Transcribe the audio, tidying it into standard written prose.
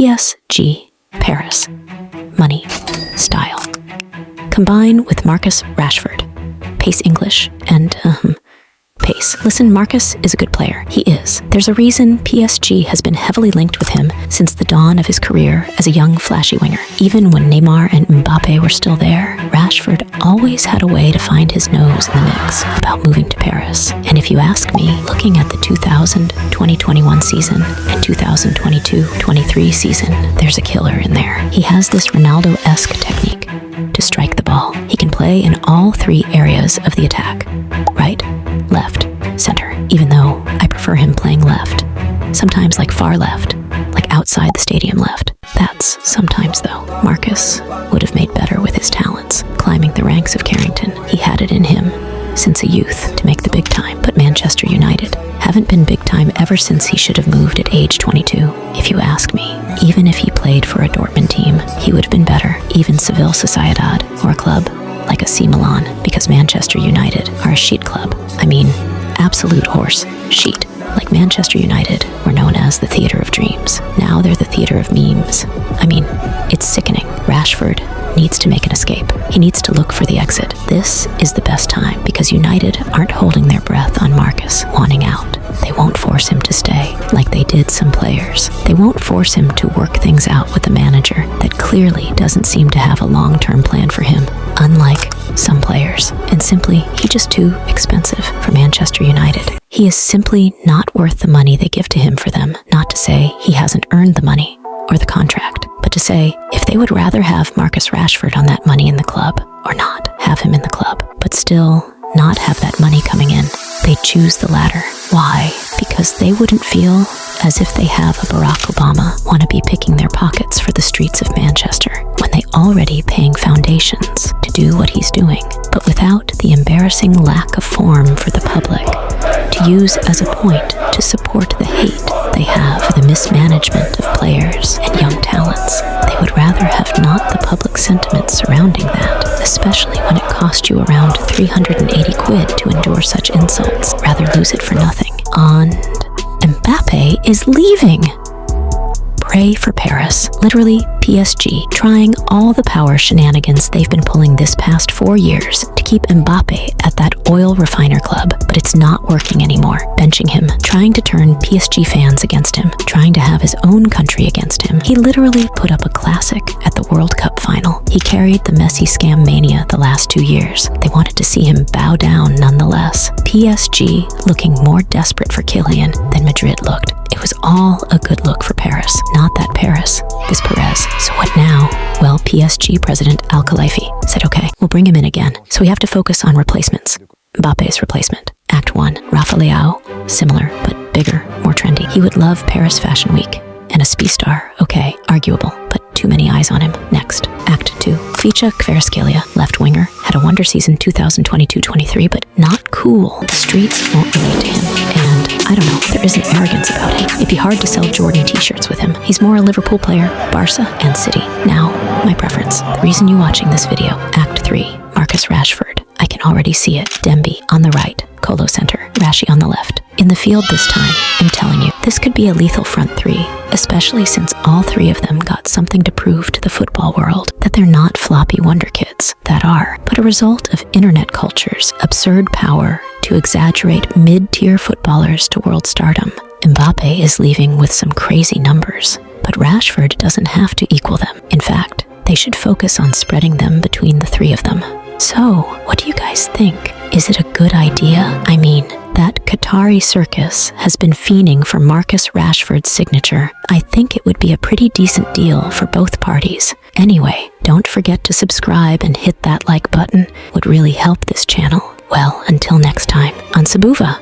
PSG, Paris. Money, style. Combine with Marcus Rashford. Pace English and, pace. Listen, Marcus is a good player. He is. There's a reason PSG has been heavily linked with him since the dawn of his career as a young, flashy winger. Even when Neymar and Mbappe were still there, Rashford always had a way to find his nose in the mix about moving to Paris. And if you ask me, looking at the 2020-21 season and 2022-23 season, there's a killer in there. He has this Ronaldo-esque technique to strike the ball. He can play in all three areas of the attack. Right, left, center, even though I prefer him playing left. Sometimes like far left, like outside the stadium left. That's sometimes though. Marcus would have made better with his talents, climbing the ranks of Carrington. He had it in him since a youth to make the big time, but Manchester United haven't been big time ever since he should have moved at age 22. If you ask me, even if he played for a Dortmund team, he would have been better, even Seville Sociedad, or a club like AC Milan, because Manchester United are a sheet club. I mean, absolute horse sheet. Like Manchester United were known as the Theatre of Dreams. Now they're the Theatre of Memes. I mean, it's sickening. Rashford needs to make an escape. He needs to look for the exit. This is the best time because United aren't holding their breath on Marcus wanting out. They won't force him to stay like they did some players. They won't force him to work things out with the manager that clearly doesn't seem to have a long-term plan for him, unlike some players. And simply, he's just too expensive for Manchester United. He is simply not worth the money they give to him for them. Not to say he hasn't earned the money or the contract, but to say if they would rather have Marcus Rashford on that money in the club or not have him in the club, but still not have that money coming in, they choose the latter. Why? Because they wouldn't feel as if they have a Barack Obama want to be picking their pockets for the streets of Manchester when they already paying foundations to do what he's doing, but without the embarrassing lack of form for the public to use as a point to support the hate they have for the mismanagement of players and young talents. They would rather have not the public sentiment surrounding that, especially when it cost you around 380 quid to endure such insults. Rather lose it for nothing. And Mbappe is leaving. Pray for Paris. Literally, PSG trying all the power shenanigans they've been pulling this past 4 years to keep Mbappe at that oil refiner club, but it's not working anymore. Benching him, trying to turn PSG fans against him, trying to have his own country against him. He literally put up a classic at the World Cup final. He carried the Messi scam mania the last 2 years. They wanted to see him bow down nonetheless. PSG looking more desperate for Kylian than Madrid looked. It was all a good look for Paris. Not that Paris, this Perez. So what now? Well, PSG President Al-Khalifi said, okay, we'll bring him in again. So we have to focus on replacements. Mbappe's replacement. Act 1, Rafa Leao, similar, but bigger, more trendy. He would love Paris Fashion Week. And a Spee star, okay, arguable, but too many eyes on him. Next, Act 2, Ficha Kvaratskhelia, left winger, had a wonder season 2022-23, but not cool. The streets won't relate to him, and I don't know, there isn't arrogance about him. It'd be hard to sell Jordan t-shirts with him. He's more a Liverpool player, Barca, and City. Now, my preference. The reason you're watching this video, Act 3, Marcus Rashford. I can already see it. Dembe on the right, Colo center, Rashi on the left. In the field this time, I'm telling you, this could be a lethal front three, especially since all three of them got something to prove to the football world, that they're not floppy wonder kids, that are, but a result of internet culture's absurd power to exaggerate mid-tier footballers to world stardom. Mbappe is leaving with some crazy numbers, but Rashford doesn't have to equal them. In fact, they should focus on spreading them between the three of them. So, what do you guys think? Is it a good idea? I mean, that Qatari circus has been fiending for Marcus Rashford's signature. I think it would be a pretty decent deal for both parties. Anyway, don't forget to subscribe and hit that like button. Would really help this channel. Well, until next time, on Sabuva.